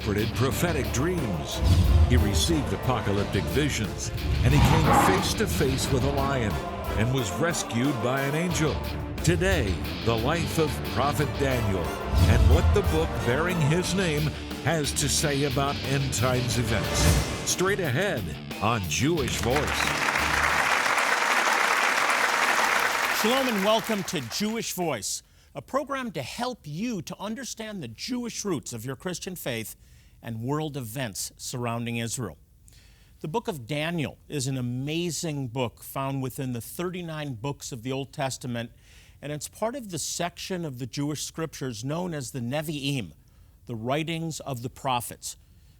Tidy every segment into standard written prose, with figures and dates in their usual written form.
interpreted prophetic dreams. He received apocalyptic visions, and he came face to face with a lion and was rescued by an angel. Today, the life of Prophet Daniel and what the book bearing his name has to say about end times events. Straight ahead on Jewish Voice. Shalom and welcome to Jewish Voice, a program to help you to understand the Jewish roots of your Christian faith and world events surrounding Israel. The book of Daniel is an amazing book found within the 39 books of the Old Testament, and it's part of the section of the Jewish scriptures known as the Nevi'im, the writings of the prophets.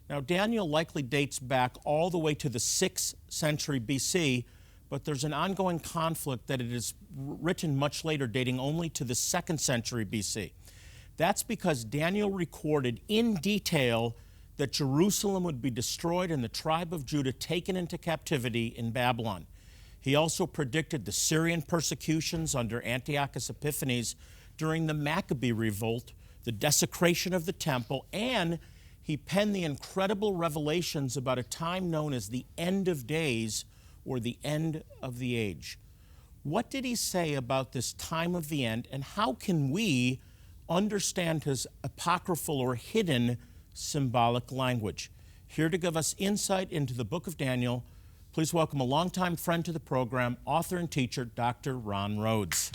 Now, Daniel likely dates back all the way to the 6th century BC, but there's an ongoing conflict that it is written much later, dating only to the 2nd century BC. That's because Daniel recorded in detail that Jerusalem would be destroyed and the tribe of Judah taken into captivity in Babylon. He also predicted the Syrian persecutions under Antiochus Epiphanes during the Maccabee revolt, the desecration of the temple, and he penned the incredible revelations about a time known as the end of days, or the end of the age. What did he say about this time of the end, and how can we understand his apocryphal or hidden symbolic language? Here to give us insight into the book of Daniel, please welcome a longtime friend to the program, author and teacher, Dr. Ron Rhodes.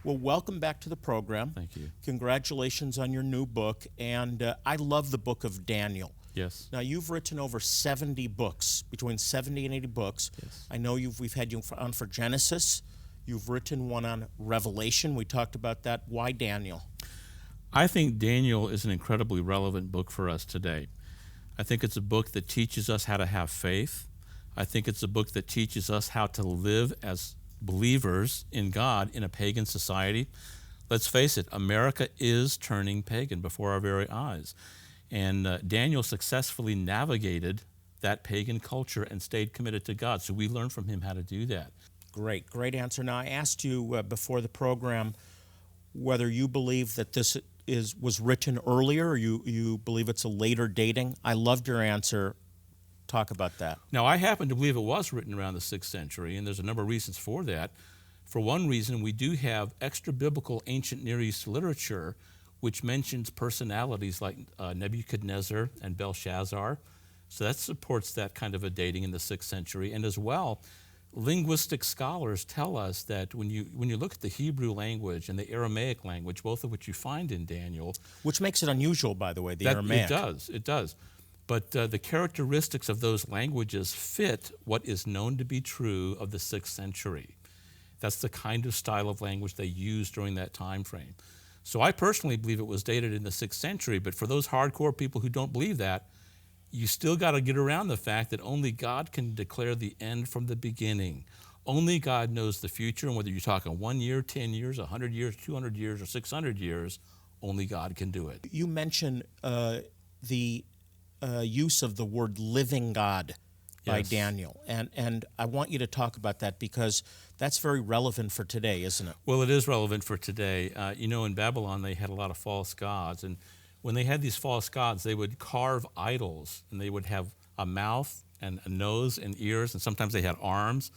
Well, welcome back to the program. Thank you. Congratulations on your new book, and I love the book of Daniel. Yes. Now, you've written over 70 books, between 70 and 80 books. Yes. I know we've had you on for Genesis. You've written one on Revelation. We talked about that. Why Daniel? I think Daniel is an incredibly relevant book for us today. I think it's a book that teaches us how to have faith. I think it's a book that teaches us how to live as believers in God in a pagan society. Let's face it, America is turning pagan before our very eyes. And Daniel successfully navigated that pagan culture and stayed committed to God. So we learn from him how to do that. Great answer. Now, I asked you before the program whether you believe that this was written earlier, or you believe it's a later dating. I loved your answer. Talk about that. Now, I happen to believe it was written around the 6th century, and there's a number of reasons for that. For one reason, we do have extra-biblical ancient Near East literature which mentions personalities like Nebuchadnezzar and Belshazzar. So that supports that kind of a dating in the 6th century. And as well, linguistic scholars tell us that when you look at the Hebrew language and the Aramaic language, both of which you find in Daniel. Which makes it unusual, by the way, the Aramaic. It does. But the characteristics of those languages fit what is known to be true of the 6th century. That's the kind of style of language they used during that time frame. So I personally believe it was dated in the 6th century, but for those hardcore people who don't believe that, you still got to get around the fact that only God can declare the end from the beginning. Only God knows the future, and whether you're talking 1 year, 10 years, 100 years, 200 years, or 600 years, only God can do it. You mentioned the use of the word living God by Yes. Daniel. And I want you to talk about that because that's very relevant for today, isn't it? Well, it is relevant for today. In Babylon, they had a lot of false gods. And when they had these false gods, they would carve idols, and they would have a mouth and a nose and ears, and sometimes they had arms.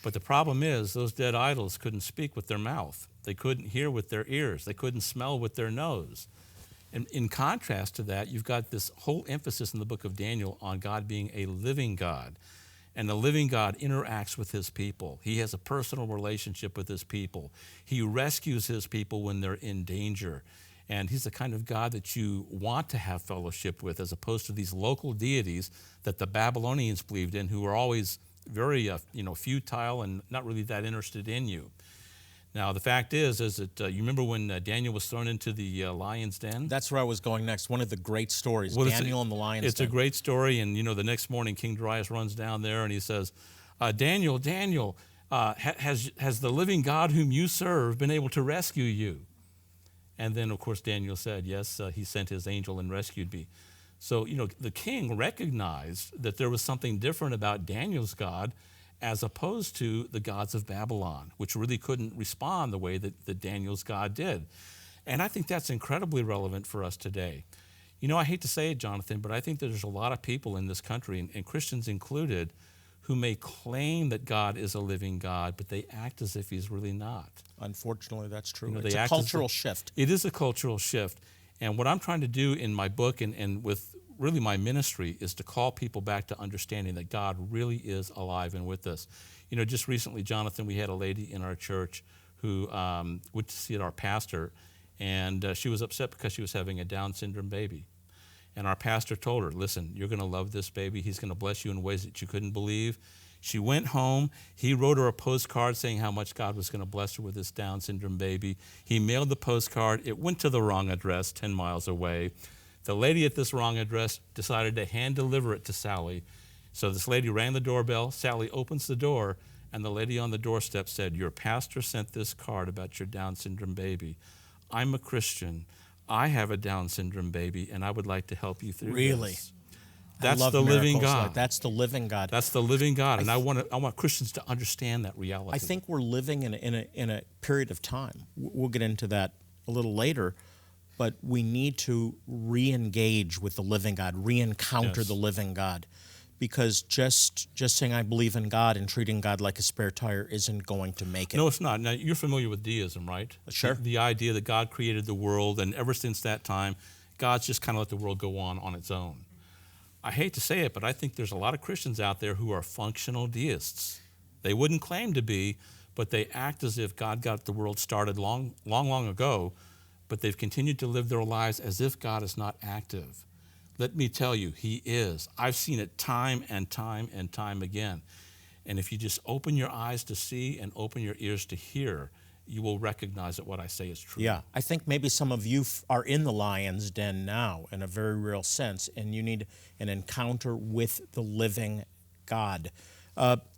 But the problem is those dead idols couldn't speak with their mouth. They couldn't hear with their ears. They couldn't smell with their nose. And in contrast to that, you've got this whole emphasis in the book of Daniel on God being a living God. And the living God interacts with his people. He has a personal relationship with his people. He rescues his people when they're in danger. And he's the kind of God that you want to have fellowship with, as opposed to these local deities that the Babylonians believed in, who were always very futile and not really that interested in you. Now, the fact is that you remember when Daniel was thrown into the lion's den? That's where I was going next. One of the great stories, Daniel and the lion's den. It's a great story, and the next morning King Darius runs down there and he says, Daniel, has the living God whom you serve been able to rescue you? And then, of course, Daniel said, yes, he sent his angel and rescued me. So, the king recognized that there was something different about Daniel's God, as opposed to the gods of Babylon, which really couldn't respond the way that Daniel's God did. And I think that's incredibly relevant for us today. You know, I hate to say it, Jonathan, but I think that there's a lot of people in this country, and Christians included, who may claim that God is a living God, but they act as if he's really not. Unfortunately, that's true. You know, it's a cultural shift. It is a cultural shift. And what I'm trying to do in my book and with really my ministry is to call people back to understanding that God really is alive and with us. You know, just recently, Jonathan, we had a lady in our church who went to see our pastor, and she was upset because she was having a Down syndrome baby. And our pastor told her, listen, you're going to love this baby. He's going to bless you in ways that you couldn't believe. She went home. He wrote her a postcard saying how much God was going to bless her with this Down syndrome baby. He mailed the postcard. It went to the wrong address 10 miles away. The lady at this wrong address decided to hand deliver it to Sally. So this lady rang the doorbell. Sally opens the door, and the lady on the doorstep said, your pastor sent this card about your Down syndrome baby. I'm a Christian. I have a Down syndrome baby, and I would like to help you through this. That's the living God. That's the living God. That's the living God, and I want Christians to understand that reality. I think we're living in a period of time. We'll get into that a little later, but we need to re-engage with the living God, re-encounter the living God, because just saying I believe in God and treating God like a spare tire isn't going to make it. No, it's not. Now, you're familiar with deism, right? Sure. The idea that God created the world, and ever since that time, God's just kind of let the world go on its own. I hate to say it, but I think there's a lot of Christians out there who are functional deists. They wouldn't claim to be, but they act as if God got the world started long ago, but they've continued to live their lives as if God is not active. Let me tell you, he is. I've seen it time and time and time again. And if you just open your eyes to see and open your ears to hear, you will recognize that what I say is true. Yeah, I think maybe some of you are in the lion's den now in a very real sense, and you need an encounter with the living God.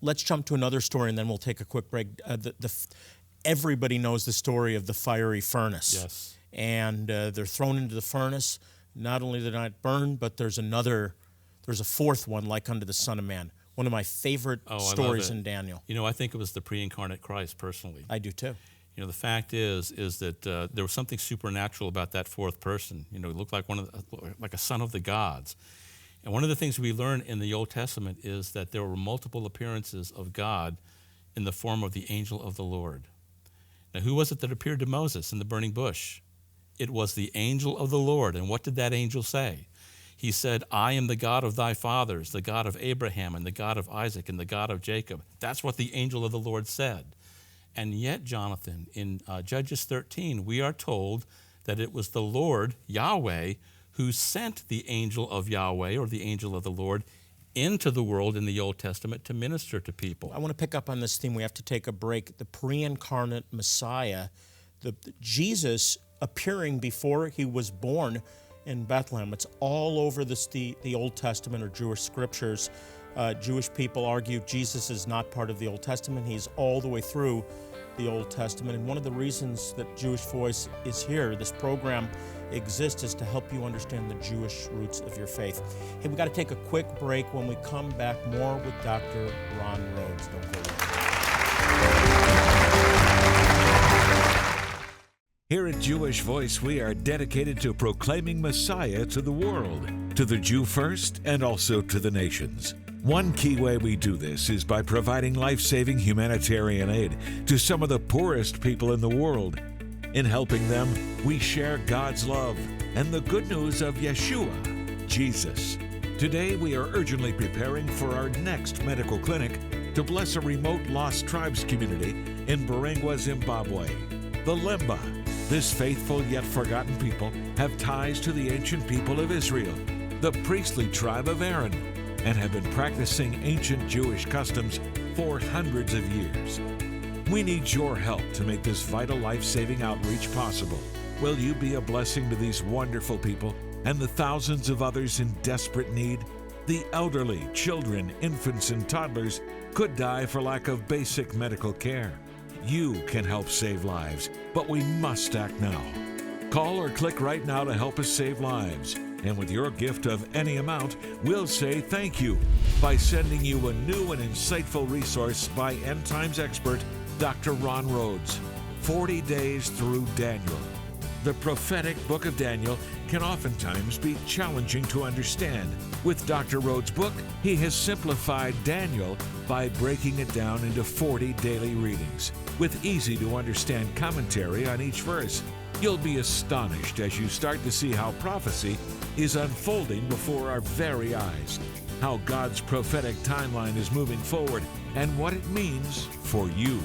Let's jump to another story, and then we'll take a quick break. Everybody knows the story of the fiery furnace. Yes. And they're thrown into the furnace. Not only they're not burned, but there's a fourth one, like unto the Son of Man. One of my favorite stories in Daniel. You know, I think it was the pre-incarnate Christ, personally. I do too. You know, the fact is that there was something supernatural about that fourth person. You know, he looked like like a son of the gods. And one of the things we learn in the Old Testament is that there were multiple appearances of God in the form of the angel of the Lord. Now, who was it that appeared to Moses in the burning bush? It was the angel of the Lord. And what did that angel say? He said, I am the God of thy fathers, the God of Abraham and the God of Isaac and the God of Jacob. That's what the angel of the Lord said. And yet, Jonathan, in Judges 13, we are told that it was the Lord, Yahweh, who sent the angel of Yahweh, or the angel of the Lord, into the world in the Old Testament to minister to people. I want to pick up on this theme. We have to take a break. The pre-incarnate Messiah, Jesus appearing before he was born in Bethlehem. It's all over the Old Testament or Jewish scriptures. Jewish people argue Jesus is not part of the Old Testament. He's all the way through the Old Testament. And one of the reasons that Jewish Voice is here, this program exists, is to help you understand the Jewish roots of your faith. Hey, we got to take a quick break. When we come back, more with Dr. Ron Rhodes. Don't go away. Here at Jewish Voice, we are dedicated to proclaiming Messiah to the world, to the Jew first, and also to the nations. One key way we do this is by providing life-saving humanitarian aid to some of the poorest people in the world. In helping them, we share God's love and the good news of Yeshua, Jesus. Today, we are urgently preparing for our next medical clinic to bless a remote lost tribes community in Barangwa, Zimbabwe. The Lemba, this faithful yet forgotten people, have ties to the ancient people of Israel, the priestly tribe of Aaron, and have been practicing ancient Jewish customs for hundreds of years. We need your help to make this vital life-saving outreach possible. Will you be a blessing to these wonderful people and the thousands of others in desperate need? The elderly, children, infants, and toddlers could die for lack of basic medical care. You can help save lives, but we must act now. Call or click right now to help us save lives. And with your gift of any amount, we'll say thank you. by sending you a new and insightful resource by end times expert Dr. Ron Rhodes, 40 Days Through Daniel. The prophetic book of Daniel can oftentimes be challenging to understand. With Dr. Rhodes' book, he has simplified Daniel by breaking it down into 40 daily readings with easy-to-understand commentary on each verse. You'll be astonished as you start to see how prophecy is unfolding before our very eyes, how God's prophetic timeline is moving forward, and what it means for you.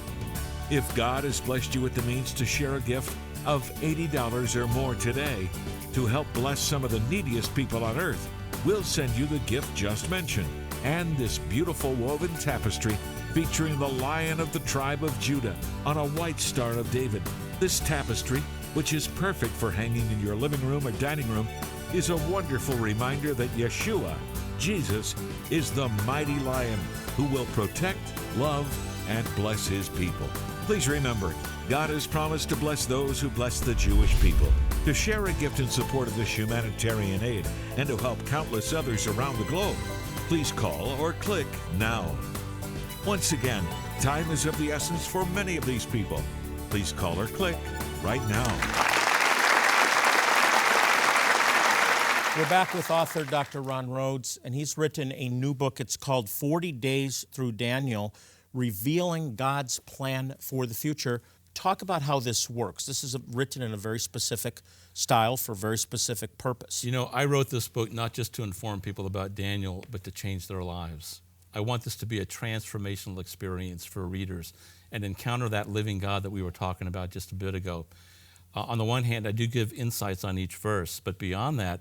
If God has blessed you with the means to share a gift of $80 or more today to help bless some of the neediest people on earth, we'll send you the gift just mentioned and this beautiful woven tapestry featuring the Lion of the tribe of Judah on a white Star of David. This tapestry, which is perfect for hanging in your living room or dining room, is a wonderful reminder that Yeshua, Jesus, is the mighty lion who will protect, love, and bless his people. Please remember, God has promised to bless those who bless the Jewish people. To share a gift in support of this humanitarian aid and to help countless others around the globe, please call or click now. Once again, time is of the essence for many of these people. Please call or click right now. We're back with author Dr. Ron Rhodes, and he's written a new book. It's called 40 Days Through Daniel, Revealing God's Plan for the Future. Talk about how this works. This is written in a very specific style for a very specific purpose. You know, I wrote this book not just to inform people about Daniel, but to change their lives. I want this to be a transformational experience for readers and encounter that living God that we were talking about just a bit ago. On the one hand, I do give insights on each verse, but beyond that,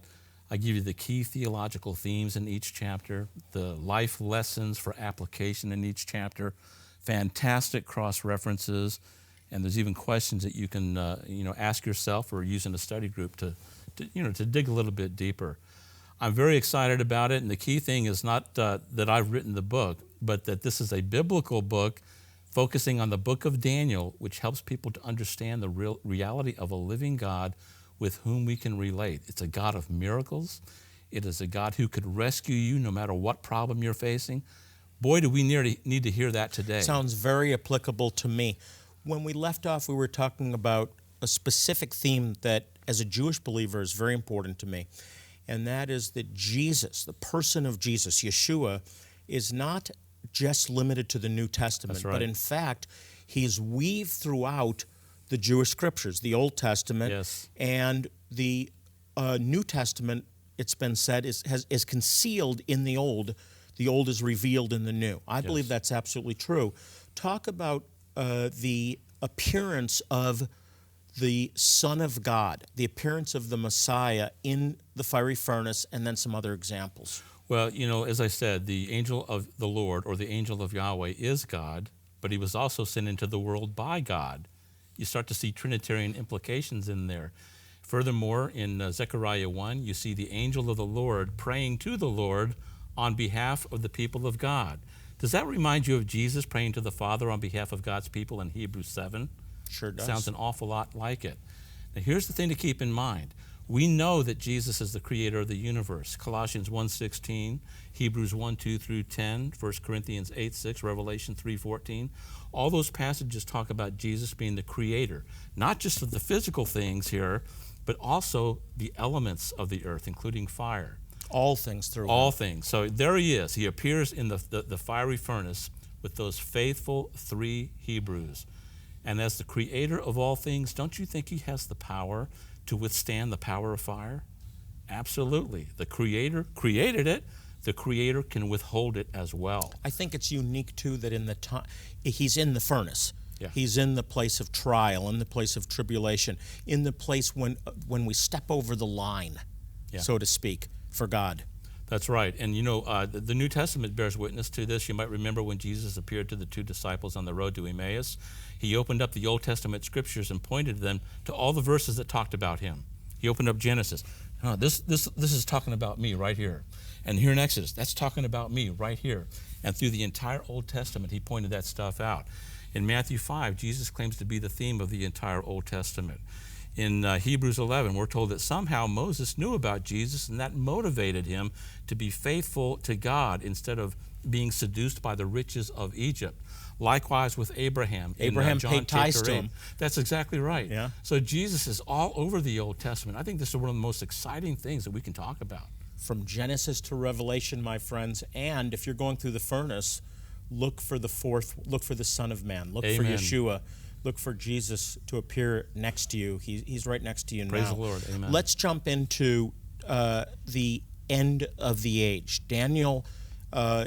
I give you the key theological themes in each chapter, the life lessons for application in each chapter, fantastic cross-references, and there's even questions that you can ask yourself or use in a study group to dig a little bit deeper. I'm very excited about it, and the key thing is not that I've written the book, but that this is a biblical book focusing on the book of Daniel, which helps people to understand the real reality of a living God with whom we can relate. It's a God of miracles. It is a God who could rescue you no matter what problem you're facing. Boy, do we need to hear that today. Sounds very applicable to me. When we left off, we were talking about a specific theme that, as a Jewish believer, is very important to me, and that is that Jesus, the person of Jesus, Yeshua, is not just limited to the New Testament, That's right. but in fact, he's weaved throughout the Jewish scriptures, the Old Testament, Yes. and the New Testament, it's been said, is concealed in the Old. The Old is revealed in the New. I believe that's absolutely true. Talk about the appearance of the Son of God, the appearance of the Messiah in the fiery furnace, and then some other examples. Well, you know, as I said, the angel of the Lord, or the angel of Yahweh, is God, but he was also sent into the world by God. You start to see Trinitarian implications in there. Furthermore, in Zechariah 1, you see the angel of the Lord praying to the Lord on behalf of the people of God. Does that remind you of Jesus praying to the Father on behalf of God's people in Hebrews 7? Sure does. Sounds an awful lot like it. Now, here's the thing to keep in mind. We know that Jesus is the creator of the universe. Colossians 1:16, Hebrews 1:2 through 10, 1 Corinthians 8:6, Revelation 3:14. All those passages talk about Jesus being the creator, not just of the physical things here, but also the elements of the earth, including fire. All things through All him. things. So there he is. He appears in the fiery furnace with those faithful three Hebrews. And as the creator of all things, don't you think he has the power to withstand the power of fire? Absolutely. The creator created it. The creator can withhold it as well. I think it's unique, too, that in the time he's in the furnace. Yeah. He's in the place of trial, in the place of tribulation, in the place when we step over the line, so to speak, for God. That's right. And you know, the New Testament bears witness to this. You might remember when Jesus appeared to the two disciples on the road to Emmaus. He opened up the Old Testament scriptures and pointed them to all the verses that talked about him. He opened up Genesis. Oh, this is talking about me right here. And here in Exodus, that's talking about me right here. And through the entire Old Testament, he pointed that stuff out. In Matthew 5, Jesus claims to be the theme of the entire Old Testament. In Hebrews 11, we're told that somehow Moses knew about Jesus, and that motivated him to be faithful to God instead of being seduced by the riches of Egypt. Likewise with Abraham. Abraham John paid tithes chapter to 8. him. That's exactly right. Yeah. So Jesus is all over the Old Testament. I think this is one of the most exciting things that we can talk about. From Genesis to Revelation, my friends, and if you're going through the furnace, look for the Son of Man. Look for Amen. Yeshua. Look for Jesus to appear next to you. He's right next to you now. Praise the Lord. Amen. Let's jump into the end of the age. Daniel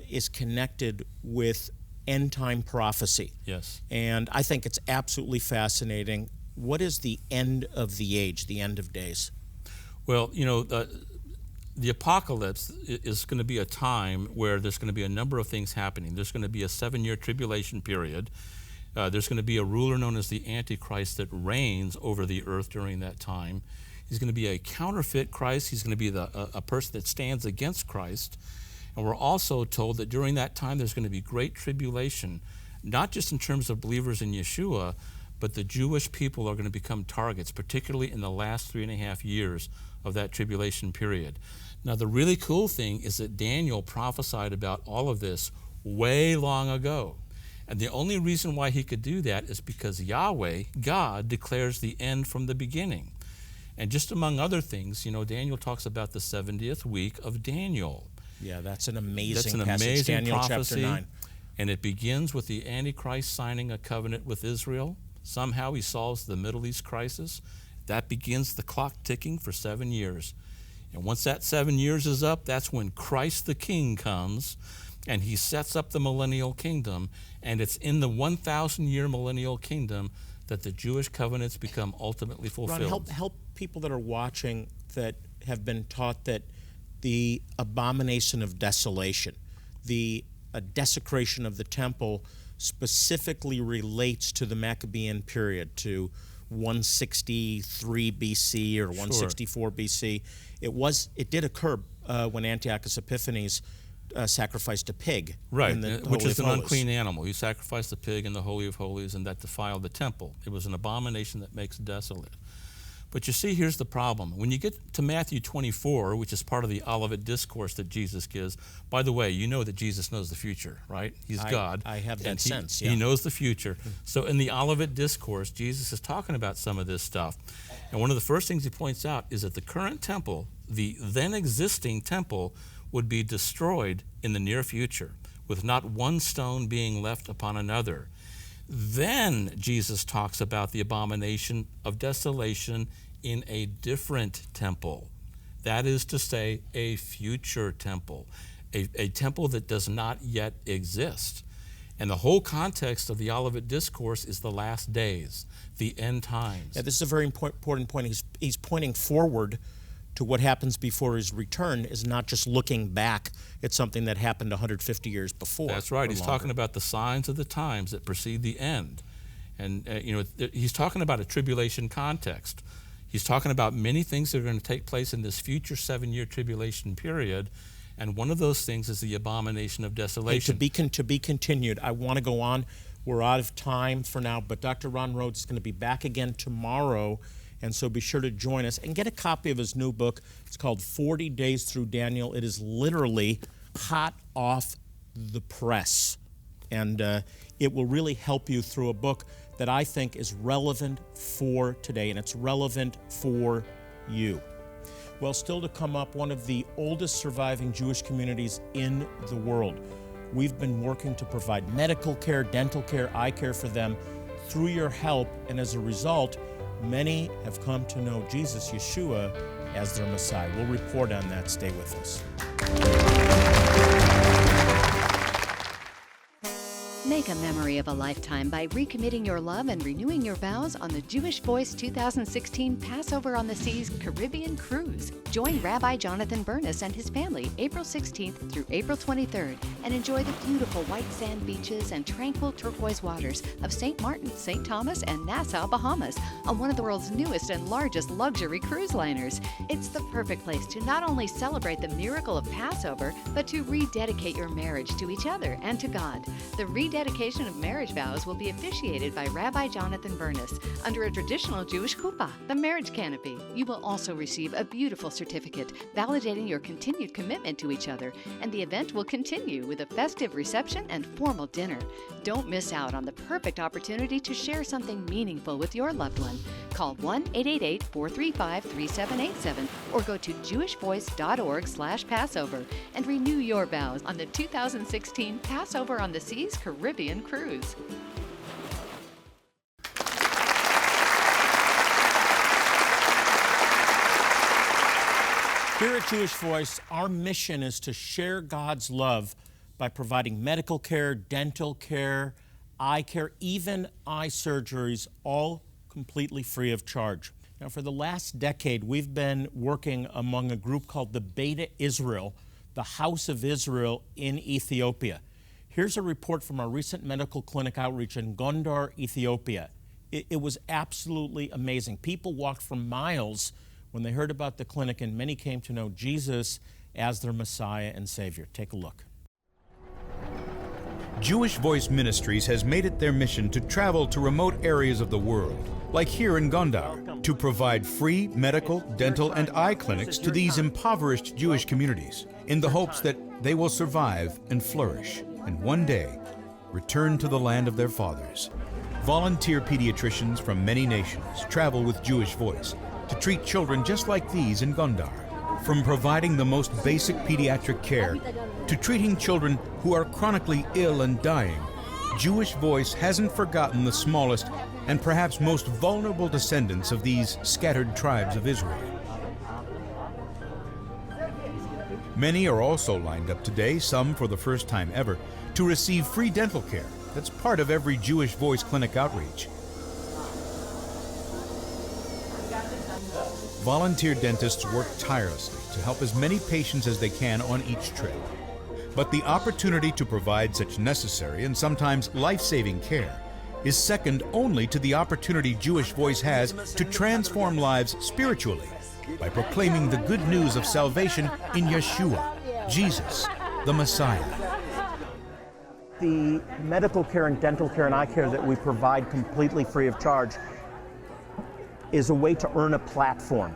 is connected with end-time prophecy. Yes. And I think it's absolutely fascinating. What is the end of the age, the end of days? Well, the apocalypse is going to be a time where there's going to be a number of things happening. There's going to be a 7-year tribulation period. There's going to be a ruler known as the Antichrist that reigns over the earth during that time. He's going to be a counterfeit Christ. He's going to be a person that stands against Christ. And we're also told that during that time there's going to be great tribulation, not just in terms of believers in Yeshua, but the Jewish people are going to become targets, particularly in the last 3.5 years of that tribulation period. Now, the really cool thing is that Daniel prophesied about all of this way long ago. And the only reason why he could do that is because Yahweh, God, declares the end from the beginning. And just among other things, Daniel talks about the 70th week of Daniel. Yeah, that's an amazing That's an passage. amazing Daniel prophecy. chapter 9. And it begins with the Antichrist signing a covenant with Israel. Somehow he solves the Middle East crisis. That begins the clock ticking for 7 years. And once that 7 years is up, that's when Christ the King comes, and he sets up the millennial kingdom. And it's in the 1,000-year millennial kingdom that the Jewish covenants become ultimately fulfilled. Ron, help people that are watching that have been taught that the abomination of desolation, the desecration of the temple, specifically relates to the Maccabean period, to 163 BC or 164 BC. It did occur when Antiochus Epiphanes sacrificed a pig. Right, in the which Holy is of an Holies. unclean animal. He sacrificed the pig in the Holy of Holies, and that defiled the temple. It was an abomination that makes desolate. But you see, here's the problem. When you get to Matthew 24, which is part of the Olivet Discourse that Jesus gives, by the way, you know that Jesus knows the future, right? He's God. I have that sense, He knows the future. So in the Olivet Discourse, Jesus is talking about some of this stuff. And one of the first things he points out is that the current temple, the then existing temple, would be destroyed in the near future, with not one stone being left upon another. Then Jesus talks about the abomination of desolation in a different temple. That is to say, a future temple, a temple that does not yet exist. And the whole context of the Olivet Discourse is the last days, the end times. Yeah, this is a very important point. He's pointing forward to what happens before his return, is not just looking back at something that happened 150 years before. That's right. He's talking about the signs of the times that precede the end. And, he's talking about a tribulation context. He's talking about many things that are going to take place in this future 7-year tribulation period. And one of those things is the abomination of desolation. Hey, to be continued. I want to go on. We're out of time for now, but Dr. Ron Rhodes is going to be back again tomorrow. And so be sure to join us and get a copy of his new book. It's called 40 Days Through Daniel. It is literally hot off the press. And it will really help you through a book that I think is relevant for today, and it's relevant for you. Well, still to come up, one of the oldest surviving Jewish communities in the world. We've been working to provide medical care, dental care, eye care for them through your help, and as a result, many have come to know Jesus, Yeshua, as their Messiah. We'll report on that. Stay with us. Make a memory of a lifetime by recommitting your love and renewing your vows on the Jewish Voice 2016 Passover on the Seas Caribbean Cruise. Join Rabbi Jonathan Bernis and his family April 16th through April 23rd and enjoy the beautiful white sand beaches and tranquil turquoise waters of St. Martin, St. Thomas, and Nassau, Bahamas on one of the world's newest and largest luxury cruise liners. It's the perfect place to not only celebrate the miracle of Passover, but to rededicate your marriage to each other and to God. The rededication rededication of marriage vows will be officiated by Rabbi Jonathan Burness under a traditional Jewish chuppah, the marriage canopy. You will also receive a beautiful certificate validating your continued commitment to each other, and the event will continue with a festive reception and formal dinner. Don't miss out on the perfect opportunity to share something meaningful with your loved one. Call 1-888-435-3787 or go to jewishvoice.org/Passover and renew your vows on the 2016 Passover on the Seas Caribbean Cruise. Here at Jewish Voice, our mission is to share God's love by providing medical care, dental care, eye care, even eye surgeries, all completely free of charge. Now, for the last decade, we've been working among a group called the Beta Israel, the House of Israel in Ethiopia. Here's a report from our recent medical clinic outreach in Gondar, Ethiopia. It was absolutely amazing. People walked for miles when they heard about the clinic, and many came to know Jesus as their Messiah and Savior. Take a look. Jewish Voice Ministries has made it their mission to travel to remote areas of the world, like here in Gondar, to provide free medical, dental, and eye clinics to these impoverished Jewish communities in the hopes that they will survive and flourish, and one day return to the land of their fathers. Volunteer pediatricians from many nations travel with Jewish Voice to treat children just like these in Gondar. From providing the most basic pediatric care to treating children who are chronically ill and dying, Jewish Voice hasn't forgotten the smallest and perhaps most vulnerable descendants of these scattered tribes of Israel. Many are also lined up today, some for the first time ever, to receive free dental care that's part of every Jewish Voice clinic outreach. Volunteer dentists work tirelessly to help as many patients as they can on each trip. But the opportunity to provide such necessary and sometimes life-saving care is second only to the opportunity Jewish Voice has to transform lives spiritually by proclaiming the good news of salvation in Yeshua, Jesus, the Messiah. The medical care and dental care and eye care that we provide completely free of charge is a way to earn a platform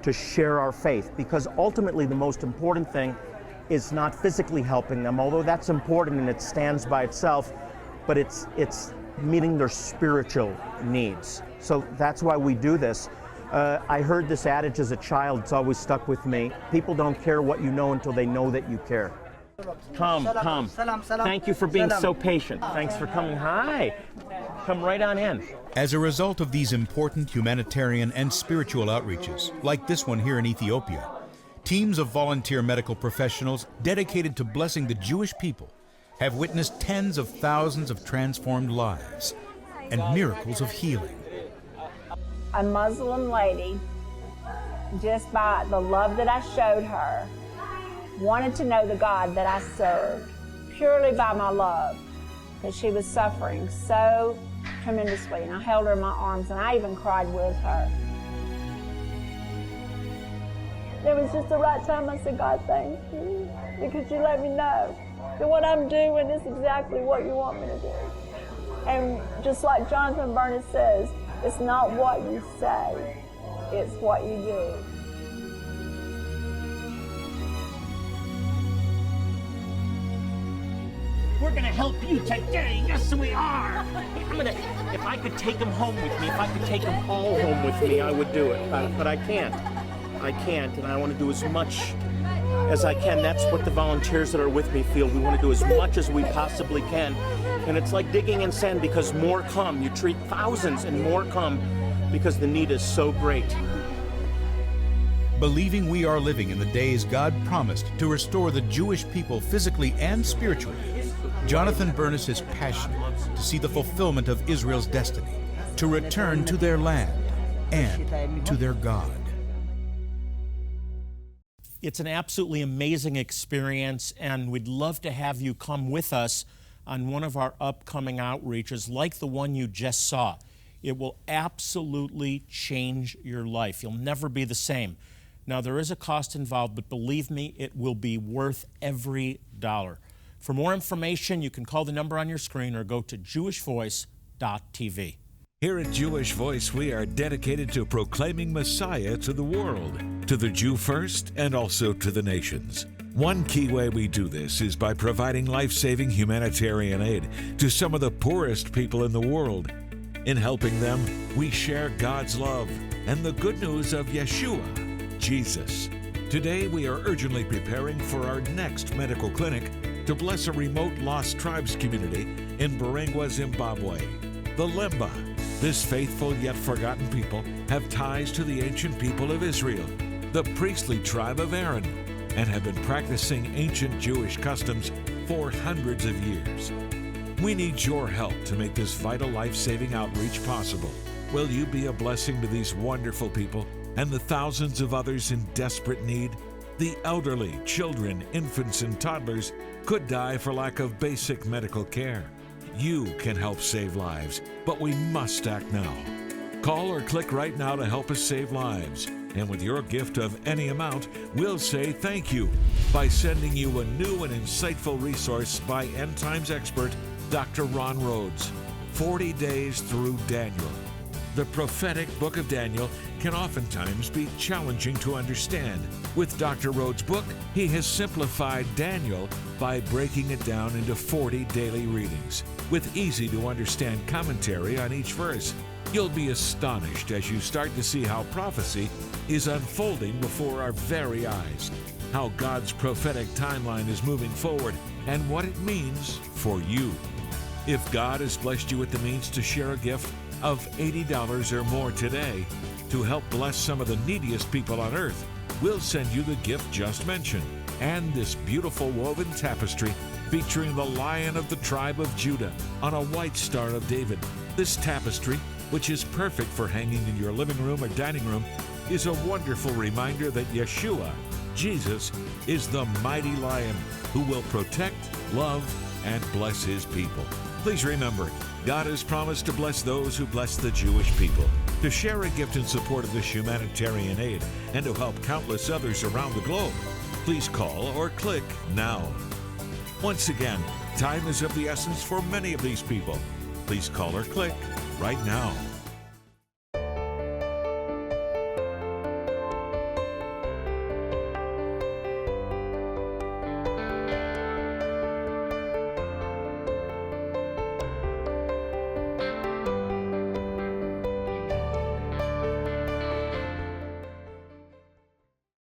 to share our faith, because ultimately the most important thing is not physically helping them, although that's important and it stands by itself, but it's meeting their spiritual needs. So that's why we do this. I heard this adage as a child. It's always stuck with me. People don't care what you know until they know that you care. Come. Thank you for being so patient. Thanks for coming. Hi. Come right on in. As a result of these important humanitarian and spiritual outreaches, like this one here in Ethiopia, teams of volunteer medical professionals dedicated to blessing the Jewish people have witnessed tens of thousands of transformed lives and miracles of healing. A Muslim lady, just by the love that I showed her, wanted to know the God that I served, purely by my love, because she was suffering so tremendously. And I held her in my arms, and I even cried with her. It was just the right time. I said, God, thank you, because you let me know that what I'm doing is exactly what you want me to do. And just like Jonathan Burness says, it's not what you say, it's what you do. We're gonna help you today. Yes, we are. If I could take them home with me, if I could take them all home with me, I would do it. But I can't. And I want to do as much as I can. That's what the volunteers that are with me feel. We want to do as much as we possibly can. And it's like digging in sand, because more come. You treat thousands and more come because the need is so great. Believing we are living in the days God promised to restore the Jewish people physically and spiritually, Jonathan Burness is passionate to see the fulfillment of Israel's destiny, to return to their land and to their God. It's an absolutely amazing experience, and we'd love to have you come with us on one of our upcoming outreaches like the one you just saw. It will absolutely change your life. You'll never be the same. Now, there is a cost involved, but believe me, it will be worth every dollar. For more information, you can call the number on your screen or go to jewishvoice.tv. Here at Jewish Voice, we are dedicated to proclaiming Messiah to the world, to the Jew first and also to the nations. One key way we do this is by providing life-saving humanitarian aid to some of the poorest people in the world. In helping them, we share God's love and the good news of Yeshua, Jesus. Today, we are urgently preparing for our next medical clinic to bless a remote lost tribes community in Barangwa, Zimbabwe. The Lemba, this faithful yet forgotten people, have ties to the ancient people of Israel, the priestly tribe of Aaron, and have been practicing ancient Jewish customs for hundreds of years. We need your help to make this vital life-saving outreach possible. Will you be a blessing to these wonderful people and the thousands of others in desperate need? The elderly, children, infants, and toddlers could die for lack of basic medical care. You can help save lives, but we must act now. Call or click right now to help us save lives. And with your gift of any amount, we'll say thank you by sending you a new and insightful resource by end times expert Dr. Ron Rhodes, 40 Days Through Daniel. The prophetic book of Daniel can oftentimes be challenging to understand. With Dr. Rhodes' book, he has simplified Daniel by breaking it down into 40 daily readings with easy-to-understand commentary on each verse. You'll be astonished as you start to see how prophecy is unfolding before our very eyes, how God's prophetic timeline is moving forward, and what it means for you. If God has blessed you with the means to share a gift of $80 or more today to help bless some of the neediest people on earth, we'll send you the gift just mentioned and this beautiful woven tapestry featuring the Lion of the tribe of Judah on a white Star of David. This tapestry, which is perfect for hanging in your living room or dining room, is a wonderful reminder that Yeshua, Jesus, is the mighty lion who will protect, love, and bless his people. Please remember, God has promised to bless those who bless the Jewish people. To share a gift in support of this humanitarian aid and to help countless others around the globe, please call or click now. Once again, time is of the essence for many of these people. Please call or click right now.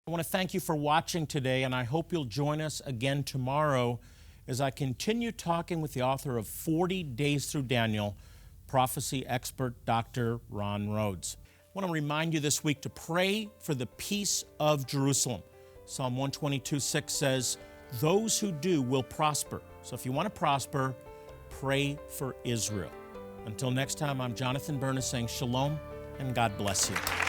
I want to thank you for watching today, and I hope you'll join us again tomorrow as I continue talking with the author of 40 Days Through Daniel, prophecy expert Dr. Ron Rhodes. I want to remind you this week to pray for the peace of Jerusalem. Psalm 122:6 says, "Those who do will prosper." So if you want to prosper, pray for Israel. Until next time, I'm Jonathan Bernis saying shalom and God bless you.